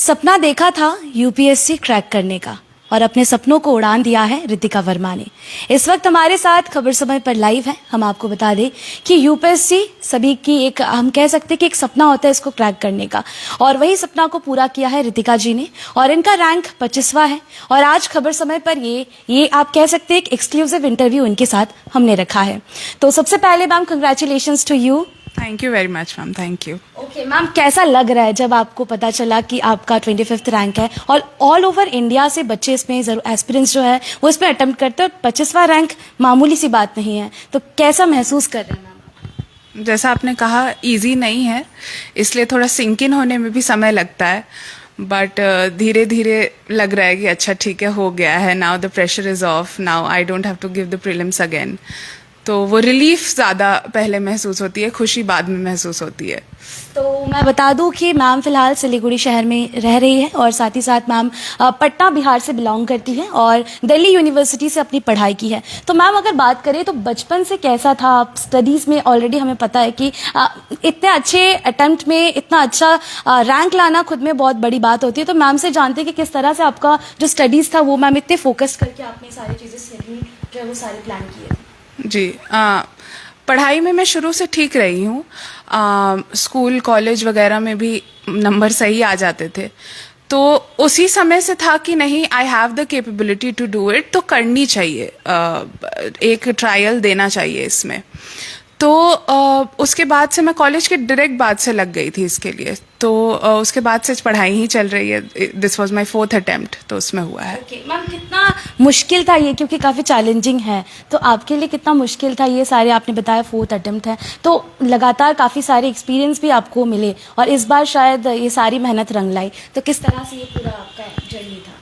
सपना देखा था यूपीएससी क्रैक करने का और अपने सपनों को उड़ान दिया है रितिका वर्मा ने। इस वक्त हमारे साथ खबर समय पर लाइव है। हम आपको बता दें कि यूपीएससी सभी की एक, हम कह सकते हैं कि एक सपना होता है इसको क्रैक करने का, और वही सपना को पूरा किया है रितिका जी ने, और इनका रैंक 25वां है। और आज खबर समय पर ये आप कह सकते हैं एक एक्सक्लूसिव इंटरव्यू इनके साथ हमने रखा है। तो सबसे पहले ma'am congratulations to you. Thank you very much ma'am, thank you. Okay ma'am, कैसा लग रहा है जब आपको पता चला कि आपका 25th रैंक है और ऑल ओवर इंडिया से बच्चे इसमें जरूर एस्पिरेंट्स जो है वो इसमें अटेम्प्ट करते हैं, और 25वां रैंक मामूली सी बात नहीं है, तो कैसा महसूस कर रहे हैं मैम? जैसा आपने कहा, इजी नहीं है, इसलिए थोड़ा सिंक इन होने में भी समय लगता है, बट धीरे धीरे लग रहा है कि अच्छा ठीक है, हो गया है, now the pressure is off, now I don't have to give the prelims again. तो वो रिलीफ ज़्यादा पहले महसूस होती है, खुशी बाद में महसूस होती है। तो मैं बता दूं कि मैम फिलहाल सिलीगुड़ी शहर में रह रही है, और साथ ही साथ मैम पटना बिहार से बिलोंग करती है और दिल्ली यूनिवर्सिटी से अपनी पढ़ाई की है। तो मैम अगर बात करें तो बचपन से कैसा था आप स्टडीज़ में? ऑलरेडी हमें पता है कि इतने अच्छे अटेम्प्ट में इतना अच्छा रैंक लाना खुद में बहुत बड़ी बात होती है। तो मैम से जानते हैं कि किस तरह से आपका जो स्टडीज़ था वो मैम इतने फोकस करके आपने सारी चीज़ें सही जो है वो सारे प्लान किए। जी, पढ़ाई में मैं शुरू से ठीक रही हूँ। स्कूल कॉलेज वगैरह में भी नंबर सही आ जाते थे, तो उसी समय से था कि नहीं, I have the capability to do it, तो करनी चाहिए, एक ट्रायल देना चाहिए इसमें। तो उसके बाद से मैं कॉलेज के डायरेक्ट बाद से लग गई थी इसके लिए, तो उसके बाद से पढ़ाई ही चल रही है। This was my 4th attempt, तो उसमें हुआ है। ओके मैम, कितना मुश्किल था ये, क्योंकि काफ़ी चैलेंजिंग है, तो आपके लिए कितना मुश्किल था ये? सारे आपने बताया 4th अटेम्प्ट है, तो लगातार काफ़ी सारे एक्सपीरियंस भी आपको मिले, और इस बार शायद ये सारी मेहनत रंग लाई, तो किस तरह से ये पूरा आपका जर्नी था?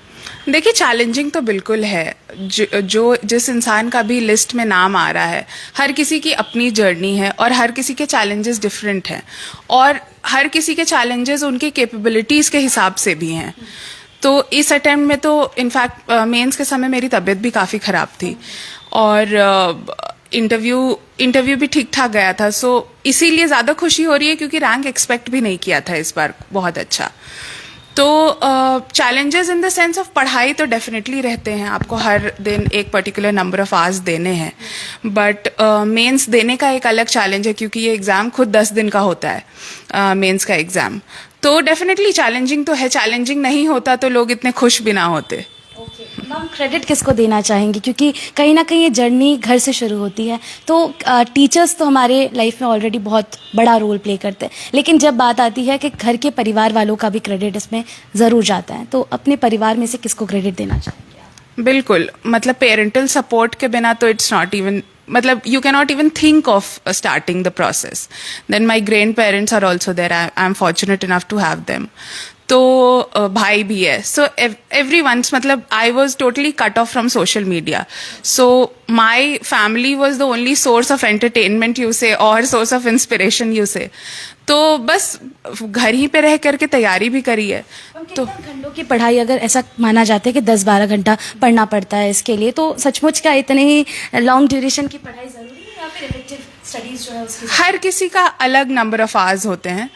देखिए, चैलेंजिंग तो बिल्कुल है। जिस इंसान का भी लिस्ट में नाम आ रहा है, हर किसी की अपनी जर्नी है और हर किसी के चैलेंजेस डिफरेंट हैं, और हर किसी के चैलेंजेस उनकी कैपेबिलिटीज़ के हिसाब से भी हैं। तो इस अटेम्प्ट में तो इनफैक्ट मेंस के समय मेरी तबीयत भी काफ़ी ख़राब थी, और इंटरव्यू भी ठीक ठाक गया था। सो इसीलिए ज़्यादा खुशी हो रही है, क्योंकि रैंक एक्सपेक्ट भी नहीं किया था इस बार बहुत अच्छा। तो challenges in the sense of पढ़ाई तो डेफिनेटली रहते हैं, आपको हर दिन एक पर्टिकुलर नंबर ऑफ आवर्स देने हैं, बट मेंस देने का एक अलग चैलेंज है, क्योंकि ये एग्ज़ाम खुद 10 दिन का होता है, मेंस का एग्ज़ाम। तो डेफिनेटली चैलेंजिंग तो है, चैलेंजिंग नहीं होता तो लोग इतने खुश भी ना होते। मैम क्रेडिट किसको देना चाहेंगे, क्योंकि कहीं ना कहीं ये जर्नी घर से शुरू होती है, तो टीचर्स तो हमारे लाइफ में ऑलरेडी बहुत बड़ा रोल प्ले करते हैं, लेकिन जब बात आती है कि घर के परिवार वालों का भी क्रेडिट इसमें ज़रूर जाता है, तो अपने परिवार में से किसको क्रेडिट देना चाहेंगे आप? बिल्कुल, मतलब पेरेंटल सपोर्ट के बिना तो इट्स नॉट इवन, मतलब you cannot even think of starting the process. Then my grandparents are also there. I'm fortunate enough to have them. तो भाई भी है, सो everyone's, मतलब I was totally cut off from social media. So my family was the only source of entertainment you say, और source of inspiration you say. तो बस घर ही पे रह करके तैयारी भी करी है। तो घंटों की पढ़ाई, अगर ऐसा माना जाता है कि 10-12 घंटा पढ़ना पड़ता है इसके लिए, तो सचमुच क्या इतने ही लॉन्ग ड्यूरेशन की पढ़ाई जरूरी है, या फिर इफेक्टिव स्टडीज जो है उसकी? हर किसी का अलग नंबर ऑफ आवर्स होते हैं।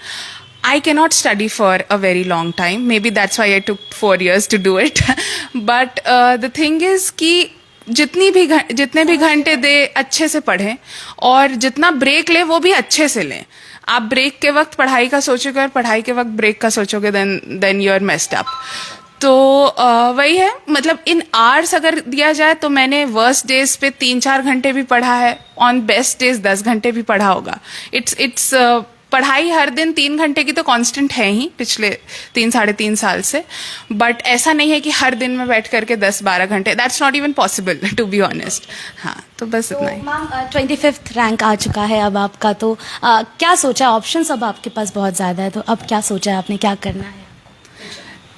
I cannot study for a very long time. Maybe that's why I took 4 years to do it. But the thing is कि जितने भी घंटे दे अच्छे से पढ़ें, और जितना ब्रेक ले वो भी अच्छे से लें। आप ब्रेक के वक्त पढ़ाई का सोचोगे और पढ़ाई के वक्त ब्रेक का सोचोगे, then you are messed up. तो वही है, मतलब इन आवर्स अगर दिया जाए तो मैंने वर्स्ट डेज पे 3-4 घंटे भी पढ़ा है, ऑन बेस्ट डेज 10 घंटे भी पढ़ा होगा। इट्स पढ़ाई हर दिन 3 घंटे की तो कांस्टेंट है ही पिछले 3-3.5 साल से, बट ऐसा नहीं है कि हर दिन में बैठ करके 10-12 घंटे, that's not even possible to be honest. हाँ, तो बस इतना ही। मैम 25th रैंक आ चुका है अब आपका, तो क्या सोचा? ऑप्शंस अब आपके पास बहुत ज़्यादा है, तो अब क्या सोचा है आपने, क्या करना है?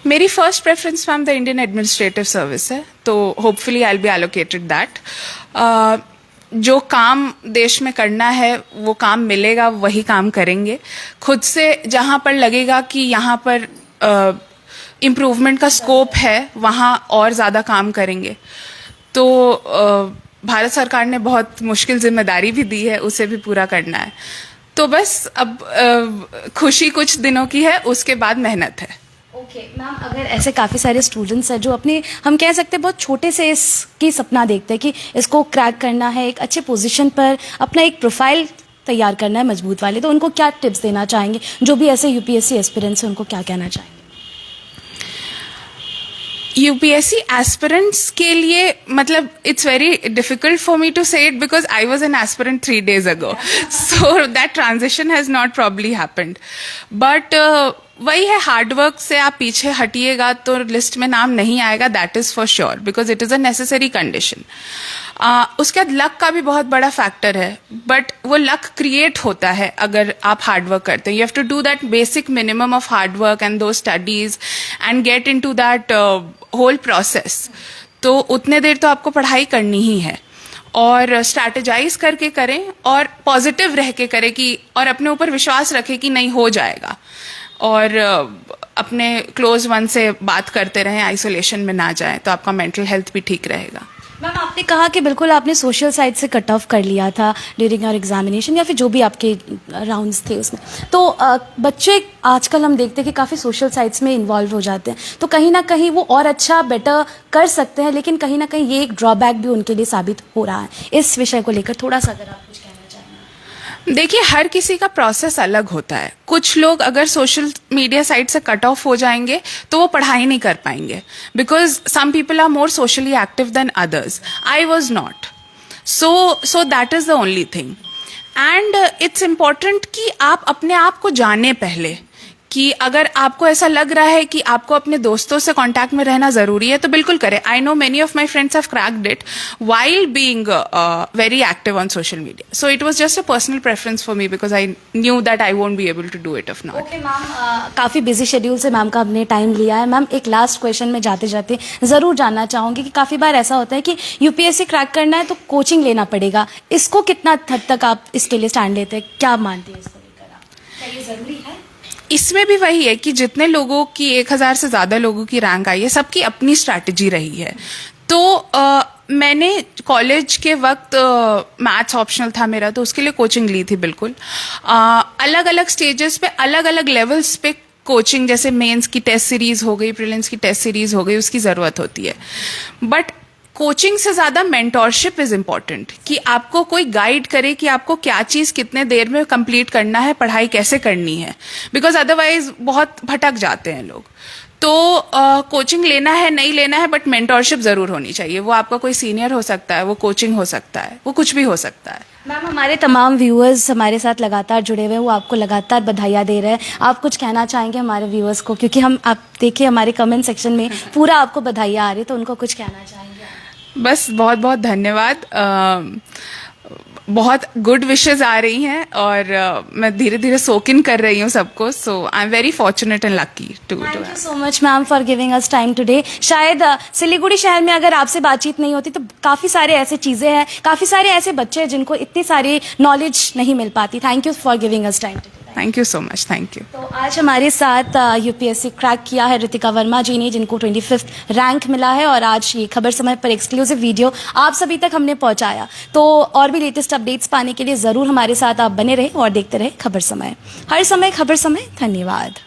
मेरी first preference ma'am the Indian administrative service है, तो hopefully I will be allocated that. जो काम देश में करना है वो काम मिलेगा, वही काम करेंगे। खुद से जहाँ पर लगेगा कि यहाँ पर इम्प्रूवमेंट का स्कोप है, वहाँ और ज़्यादा काम करेंगे। तो भारत सरकार ने बहुत मुश्किल जिम्मेदारी भी दी है, उसे भी पूरा करना है। तो बस अब खुशी कुछ दिनों की है, उसके बाद मेहनत है। ओके मैम, अगर ऐसे काफ़ी सारे स्टूडेंट्स हैं जो अपने हम कह सकते हैं बहुत छोटे से इसकी सपना देखते हैं कि इसको क्रैक करना है, एक अच्छे पोजीशन पर अपना एक प्रोफाइल तैयार करना है मजबूत वाले, तो उनको क्या टिप्स देना चाहेंगे? जो भी ऐसे यूपीएससी एस्पिरेंट्स हैं उनको क्या कहना चाहेंगे? यूपीएससी एस्पिरेंट्स के लिए मतलब it's very difficult for me to say it because I was an aspirant 3 days ago, so that transition has not probably happened. But वही है, हार्डवर्क से आप पीछे हटिएगा तो लिस्ट में नाम नहीं आएगा, that is for sure, because it is a necessary condition. उसके बाद लक का भी बहुत बड़ा फैक्टर है, बट वो लक क्रिएट होता है अगर आप हार्डवर्क करते हैं. You have to do that basic minimum of hard work and do studies and get in to that whole process. तो उतने देर तो आपको पढ़ाई करनी ही है, और स्ट्रैटेजाइज करके करें और पॉजिटिव रह के करें कि, और अपने ऊपर विश्वास रखें कि नहीं हो जाएगा, और अपने क्लोज वन से बात करते रहें, आइसोलेशन में ना जाएं, तो आपका मेंटल हेल्थ भी ठीक रहेगा. मैम, आपने कहा कि बिल्कुल आपने सोशल साइड से कट ऑफ कर लिया था ड्यूरिंग योर एग्जामिनेशन या फिर जो भी आपके राउंड्स थे उसमें, तो बच्चे आजकल हम देखते हैं कि काफ़ी सोशल साइट्स में इन्वॉल्व हो जाते हैं, तो कहीं ना कहीं वो और अच्छा बेटर कर सकते हैं, लेकिन कहीं ना कहीं ये एक ड्रॉबैक भी उनके लिए साबित हो रहा है. इस विषय को लेकर थोड़ा सा अगर आप कुछ कहना चाहें. देखिए, हर किसी का प्रोसेस अलग होता है. कुछ लोग अगर सोशल मीडिया साइट से कट ऑफ हो जाएंगे तो वो पढ़ाई नहीं कर पाएंगे, because some people are more socially active than others. I was not, so that is the only thing. And it's important कि आप अपने आप को जाने पहले, कि अगर आपको ऐसा लग रहा है कि आपको अपने दोस्तों से कांटेक्ट में रहना जरूरी है तो बिल्कुल करें. I know many of my friends have cracked it while being very active on social media. So it was just a personal preference for me because I knew that I won't be able to do it if not. Okay ma'am, काफ़ी busy schedule से ma'am का हमने time लिया है. Ma'am, एक last question में जाते जाते ज़रूर जानना चाहूँगी कि काफ़ी बार ऐसा होता है कि यूपीएससी क्रैक करना है तो कोचिंग लेना पड़ेगा. इसको कितना हद तक आप इसके लिए स्टैंड लेते हैं? क्या मानते हैं इसको लेकर आप? क्या ये ज़रूरी है? इसमें भी वही है कि जितने लोगों की 1000 से ज़्यादा लोगों की रैंक आई है, सबकी अपनी स्ट्रैटेजी रही है. तो मैंने कॉलेज के वक्त मैथ्स ऑप्शनल था मेरा, तो उसके लिए कोचिंग ली थी बिल्कुल. अलग अलग स्टेजेस पे, अलग अलग लेवल्स पे कोचिंग, जैसे मेंस की टेस्ट सीरीज हो गई, प्रीलिम्स की टेस्ट सीरीज हो गई, उसकी ज़रूरत होती है. बट कोचिंग से ज़्यादा मेंटोरशिप इज़ इम्पॉर्टेंट, कि आपको कोई गाइड करे कि आपको क्या चीज़ कितने देर में कंप्लीट करना है, पढ़ाई कैसे करनी है, बिकॉज अदरवाइज बहुत भटक जाते हैं लोग. तो कोचिंग लेना है नहीं लेना है, बट मेंटोरशिप ज़रूर होनी चाहिए. वो आपका कोई सीनियर हो सकता है, वो कोचिंग हो सकता है, वो कुछ भी हो सकता है. मैम, हमारे तमाम व्यूअर्स हमारे साथ लगातार जुड़े हुए हैं, वो आपको लगातार बधाइयाँ दे रहे हैं. आप कुछ कहना चाहेंगे हमारे व्यूअर्स को, क्योंकि हम आप देखिए हमारे कमेंट सेक्शन में पूरा आपको बधाइयाँ आ रही, तो उनको कुछ कहना चाहेंगे? बस बहुत बहुत धन्यवाद. बहुत गुड विशेस आ रही हैं, और मैं धीरे धीरे सोक इन कर रही हूँ सबको. So I am very fortunate and lucky to thank you so much ma'am for giving us time today. शायद सिलीगुड़ी शहर में अगर आपसे बातचीत नहीं होती तो काफ़ी सारे ऐसे चीज़ें हैं, काफ़ी सारे ऐसे बच्चे हैं जिनको इतनी सारी नॉलेज नहीं मिल पाती. Thank you for giving us time today. Thank you so much. Thank you. तो आज हमारे साथ यूपीएससी क्रैक किया है रितिका वर्मा जी ने, जिनको 25th रैंक मिला है, और आज ये खबर समय पर एक्सक्लूसिव वीडियो आप सभी तक हमने पहुंचाया. तो और भी लेटेस्ट अपडेट्स पाने के लिए ज़रूर हमारे साथ आप बने रहे और देखते रहे खबर समय. हर समय खबर समय. धन्यवाद.